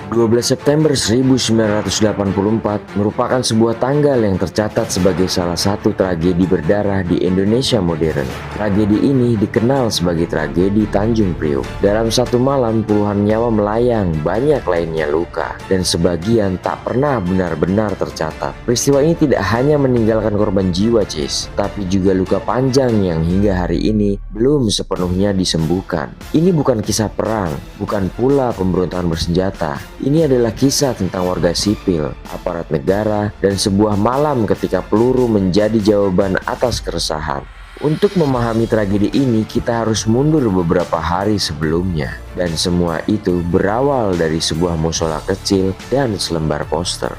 12 September 1984 merupakan sebuah tanggal yang tercatat sebagai salah satu tragedi berdarah di Indonesia modern. Tragedi ini dikenal sebagai tragedi Tanjung Priuk. Dalam satu malam, puluhan nyawa melayang, banyak lainnya luka, dan sebagian tak pernah benar-benar tercatat. Peristiwa ini tidak hanya meninggalkan korban jiwa, tapi juga luka panjang yang hingga hari ini belum sepenuhnya disembuhkan. Ini bukan kisah perang, bukan pula pemberontakan bersenjata. Ini adalah kisah tentang warga sipil, aparat negara, dan sebuah malam ketika peluru menjadi jawaban atas keresahan. Untuk memahami tragedi ini, kita harus mundur beberapa hari sebelumnya. Dan semua itu berawal dari sebuah musola kecil dan selembar poster.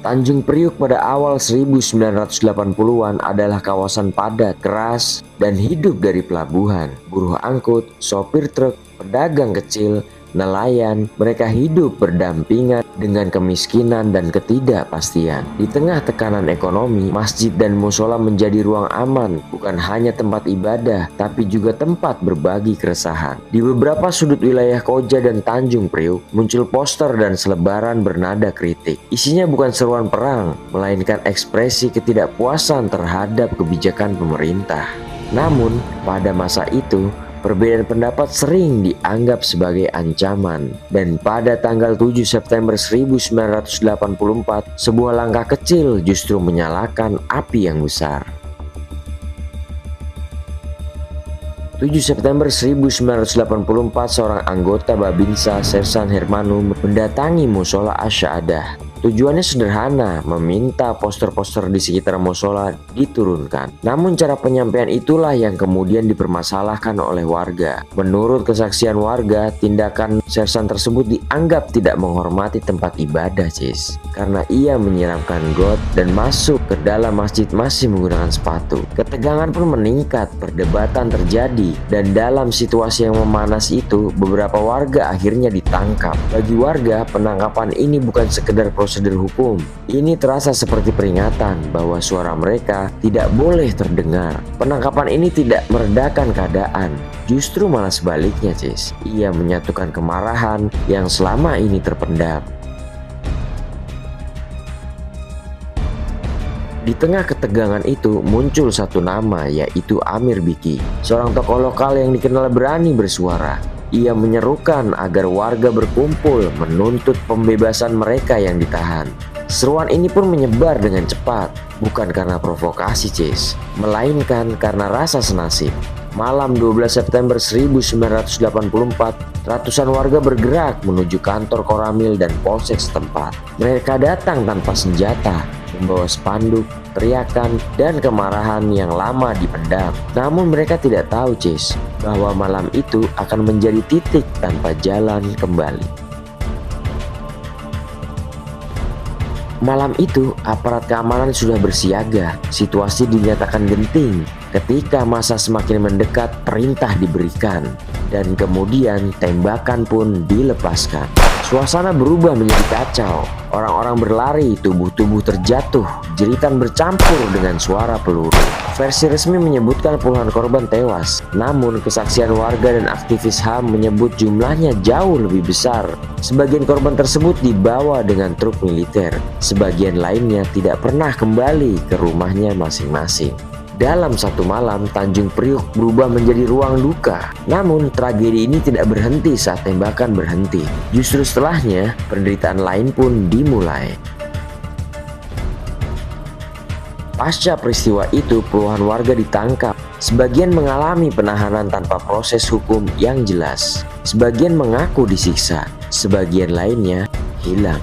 Tanjung Priuk pada awal 1980-an adalah kawasan padat, keras, dan hidup dari pelabuhan, buruh angkut, sopir truk, pedagang kecil, nelayan. Mereka hidup berdampingan dengan kemiskinan dan ketidakpastian. Di tengah tekanan ekonomi, masjid dan musola menjadi ruang aman, bukan hanya tempat ibadah, tapi juga tempat berbagi keresahan. Di beberapa sudut wilayah Koja dan Tanjung Priuk, muncul poster dan selebaran bernada kritik. Isinya bukan seruan perang, melainkan ekspresi ketidakpuasan terhadap kebijakan pemerintah. Namun, pada masa itu, perbedaan pendapat sering dianggap sebagai ancaman, dan pada tanggal 7 September 1984, sebuah langkah kecil justru menyalakan api yang besar. 7 September 1984, seorang anggota Babinsa, Sersan Hermanu, mendatangi musola Asy'adah. Tujuannya sederhana, meminta poster-poster di sekitar musola diturunkan. Namun cara penyampaian itulah yang kemudian dipermasalahkan oleh warga. Menurut kesaksian warga, tindakan Sersan tersebut dianggap tidak menghormati tempat ibadah, karena ia menyiramkan got dan masuk ke dalam masjid masih menggunakan sepatu. Ketegangan pun meningkat, perdebatan terjadi, dan dalam situasi yang memanas itu, beberapa warga akhirnya ditangkap. Bagi warga, penangkapan ini bukan sekedar prosedur hukum. Ini terasa seperti peringatan bahwa suara mereka tidak boleh terdengar. Penangkapan ini tidak meredakan keadaan, justru malah sebaliknya, ia menyatukan kemarahan yang selama ini terpendam. Di tengah ketegangan itu muncul satu nama, yaitu Amir Biki, seorang tokoh lokal yang dikenal berani bersuara. Ia menyerukan agar warga berkumpul menuntut pembebasan mereka yang ditahan. Seruan ini pun menyebar dengan cepat, bukan karena provokasi, melainkan karena rasa senasib. Malam 12 September 1984, ratusan warga bergerak menuju kantor Koramil dan polsek setempat. Mereka datang tanpa senjata, membawa spanduk, teriakan, dan kemarahan yang lama dipendam. Namun mereka tidak tahu, bahwa malam itu akan menjadi titik tanpa jalan kembali. Malam itu, aparat keamanan sudah bersiaga. Situasi dinyatakan genting. Ketika masa semakin mendekat, perintah diberikan, dan kemudian tembakan pun dilepaskan. Suasana berubah menjadi kacau. Orang-orang berlari, tubuh-tubuh terjatuh, jeritan bercampur dengan suara peluru. Versi resmi menyebutkan puluhan korban tewas, namun kesaksian warga dan aktivis HAM menyebut jumlahnya jauh lebih besar. Sebagian korban tersebut dibawa dengan truk militer, sebagian lainnya tidak pernah kembali ke rumahnya masing-masing. Dalam satu malam, Tanjung Priuk berubah menjadi ruang duka. Namun, tragedi ini tidak berhenti saat tembakan berhenti. Justru setelahnya, penderitaan lain pun dimulai. Pasca peristiwa itu, puluhan warga ditangkap. Sebagian mengalami penahanan tanpa proses hukum yang jelas. Sebagian mengaku disiksa, sebagian lainnya hilang.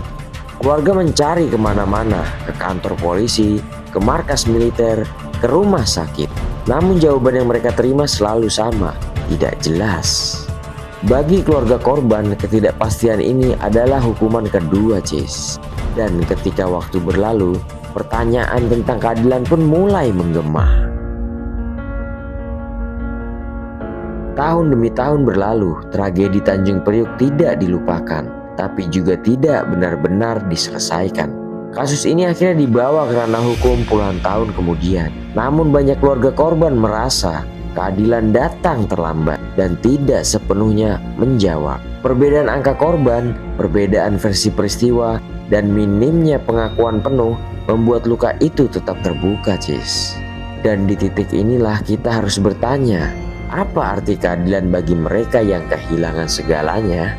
Keluarga mencari kemana-mana, ke kantor polisi, ke markas militer, ke rumah sakit. Namun jawaban yang mereka terima selalu sama, tidak jelas. Bagi keluarga korban, ketidakpastian ini adalah hukuman kedua, Dan ketika waktu berlalu, pertanyaan tentang keadilan pun mulai menggema. Tahun demi tahun berlalu, tragedi Tanjung Priuk tidak dilupakan, tapi juga tidak benar-benar diselesaikan. Kasus ini akhirnya dibawa ke ranah hukum puluhan tahun kemudian. Namun banyak keluarga korban merasa keadilan datang terlambat dan tidak sepenuhnya menjawab. Perbedaan angka korban, perbedaan versi peristiwa, dan minimnya pengakuan penuh membuat luka itu tetap terbuka, Cis. Dan di titik inilah kita harus bertanya, apa arti keadilan bagi mereka yang kehilangan segalanya?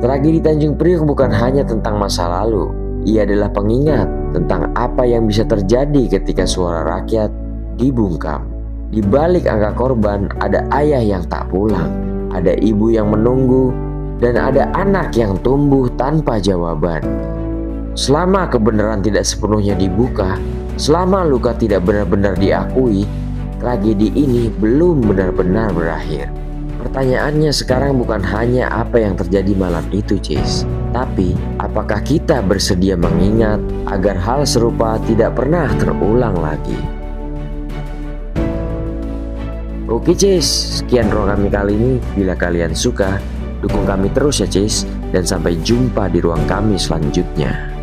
Tragedi Tanjung Priuk bukan hanya tentang masa lalu. Ia adalah pengingat tentang apa yang bisa terjadi ketika suara rakyat dibungkam. Di balik angka korban ada ayah yang tak pulang, ada ibu yang menunggu, dan ada anak yang tumbuh tanpa jawaban. Selama kebenaran tidak sepenuhnya dibuka, selama luka tidak benar-benar diakui, tragedi ini belum benar-benar berakhir. Pertanyaannya sekarang bukan hanya apa yang terjadi malam itu, Cis, tapi apakah kita bersedia mengingat agar hal serupa tidak pernah terulang lagi? Oke, Cis, sekian ruang kami kali ini. Bila kalian suka, dukung kami terus ya, Cis, dan sampai jumpa di ruang kami selanjutnya.